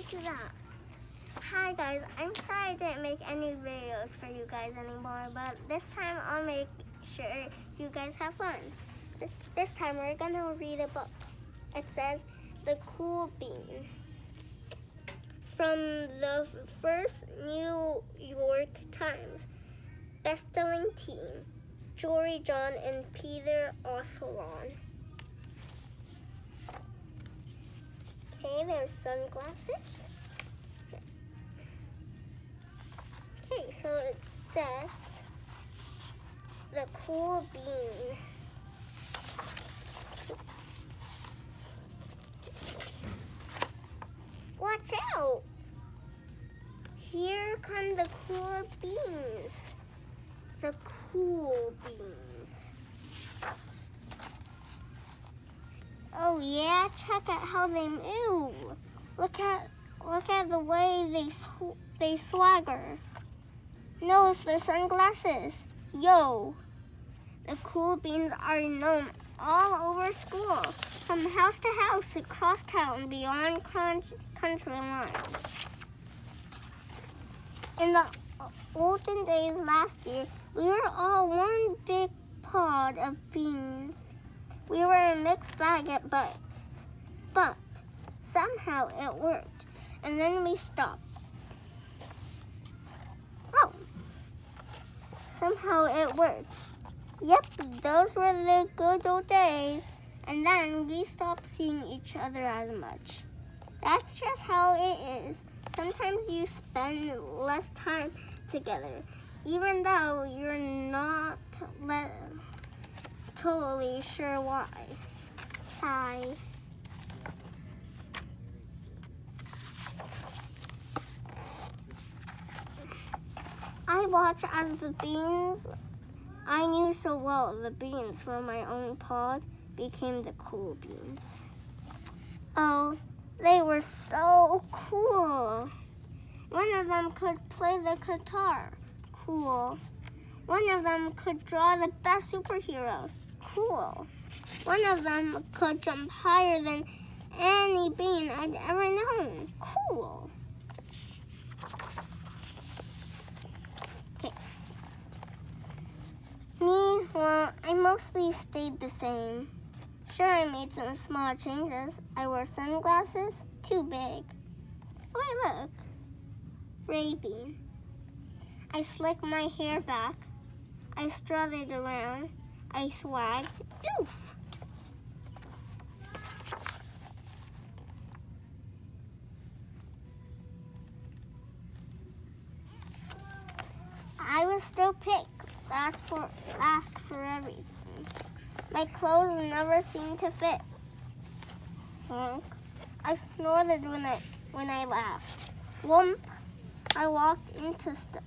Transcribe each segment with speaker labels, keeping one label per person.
Speaker 1: don't do that. Hi guys, I'm sorry I didn't make any videos for you guys anymore, but this time I'll make sure you guys have fun. This time we're gonna read a book. It says The Cool Bean. From the first New York Times best-selling team, Jory John and Peter Ocelon. Okay, there's sunglasses. Okay, so it says The Cool Bean. Watch out! Here come the cool beans. The cool beans. Oh yeah, check out how they move. Look at the way they swagger. Notice their sunglasses. Yo, the cool beans are known all over school, from house to house, across town, beyond country lines. In the olden days last year, we were all one big pod of beans. We were a mixed bag, but somehow it worked, and then we stopped. Oh, somehow it worked. Yep, those were the good old days, and then we stopped seeing each other as much. That's just how it is. Sometimes you spend less time together, even though you're not totally sure why. Sigh. I watched as the beans I knew so well, the beans from my own pod, became the cool beans. Oh, they were so cool. One of them could play the guitar. Cool. One of them could draw the best superheroes. Cool. One of them could jump higher than any bean I'd ever known. Cool. Okay. Me, well, I mostly stayed the same. Sure, I made some small changes. I wore sunglasses, too big. Wait, look. Ray Bean. I slicked my hair back. I strutted around. I swagged. Oof! I was still picked last for everything. My clothes never seemed to fit. Honk. I snorted when I laughed. Whoomp. I walked into stuff.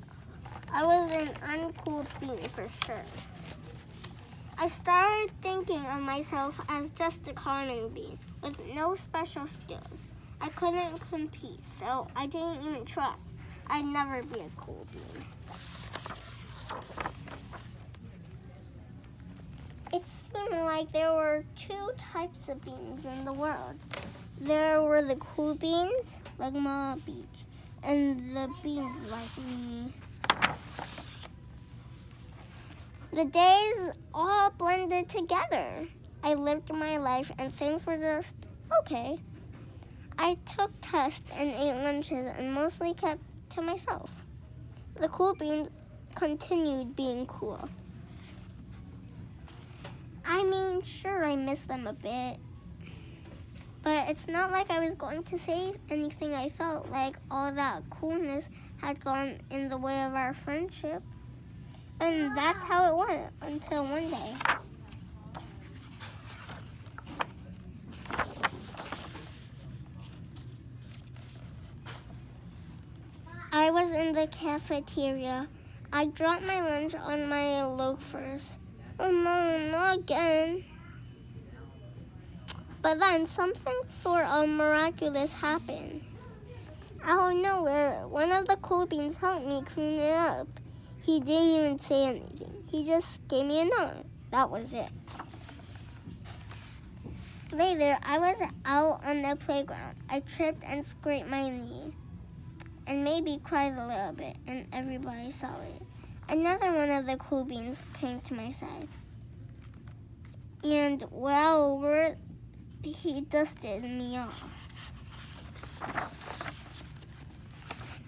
Speaker 1: I was an uncool bean for sure. I started thinking of myself as just a common bean with no special skills. I couldn't compete, so I didn't even try. I'd never be a cool bean. It seemed like there were two types of beans in the world. There were the cool beans, like Ma Beach, and the beans like me. The days all blended together. I lived my life and things were just okay. I took tests and ate lunches and mostly kept to myself. The cool beans continued being cool. I mean, sure, I miss them a bit. But it's not like I was going to say anything. I felt like all that coolness had gone in the way of our friendship. And that's how it went until one day. I was in the cafeteria. I dropped my lunch on my loafers. Oh no, not again. But then something sort of miraculous happened. Out of nowhere, one of the cool beans helped me clean it up. He didn't even say anything. He just gave me a nod. That was it. Later, I was out on the playground. I tripped and scraped my knee and maybe cried a little bit, and everybody saw it. Another one of the cool beans came to my side. And well, he dusted me off.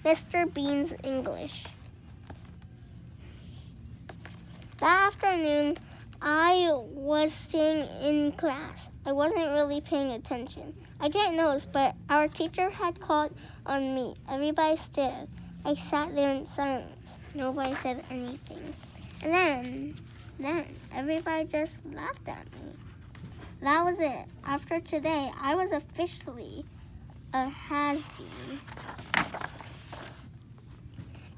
Speaker 1: Mr. Bean's English. That afternoon, I was sitting in class. I wasn't really paying attention. I didn't notice, but our teacher had called on me. Everybody stared. I sat there in silence. Nobody said anything. And then everybody just laughed at me. That was it. After today, I was officially a has-been.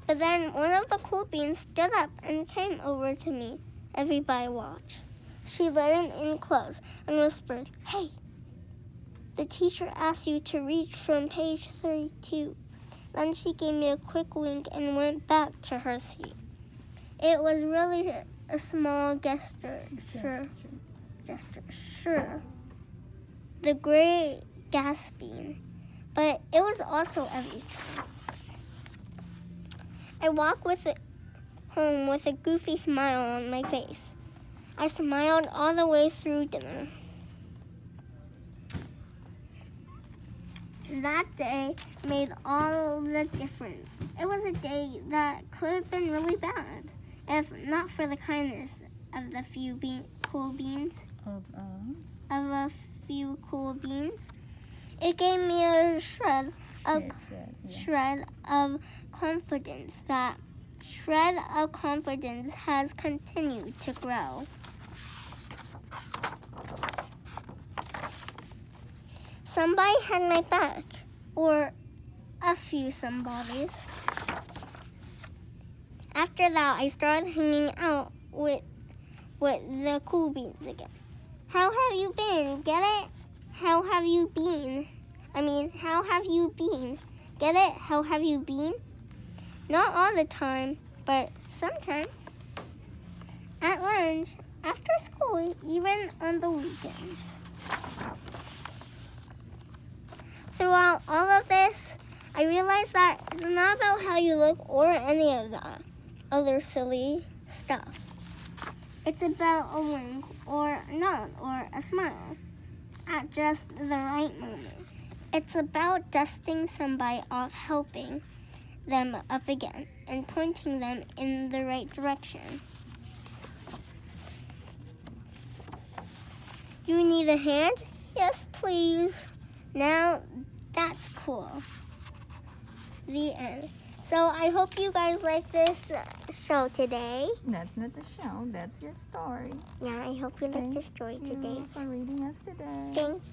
Speaker 1: But then one of the cool beans stood up and came over to me. Everybody watched. She leaned in close and whispered, "Hey, the teacher asked you to read from page 32. Then she gave me a quick wink and went back to her seat. It was really a small gesture. Sure. The great gasping. But it was also everything. I walked home with a goofy smile on my face. I smiled all the way through dinner. That day made all the difference. It was a day that could have been really bad if not for the kindness of the few cool beans. Of a few cool beans. It gave me a shred of confidence. That shred of confidence has continued to grow. Somebody had my back, or a few somebodies. After that, I started hanging out with the cool beans again. How have you been? Get it? How have you been? How have you been? Get it? How have you been? Not all the time, but sometimes. At lunch, after school, even on the weekends. Throughout all of this, I realized that it's not about how you look or any of that other silly stuff. It's about a wink or a nod or a smile at just the right moment. It's about dusting somebody off, helping them up again, and pointing them in the right direction. You need a hand? Yes, please. Now, that's cool. The end. So I hope you guys like this show today.
Speaker 2: That's not the show. That's your story.
Speaker 1: Yeah, I hope you liked the story today.
Speaker 2: Thank you for reading us today.
Speaker 1: Thank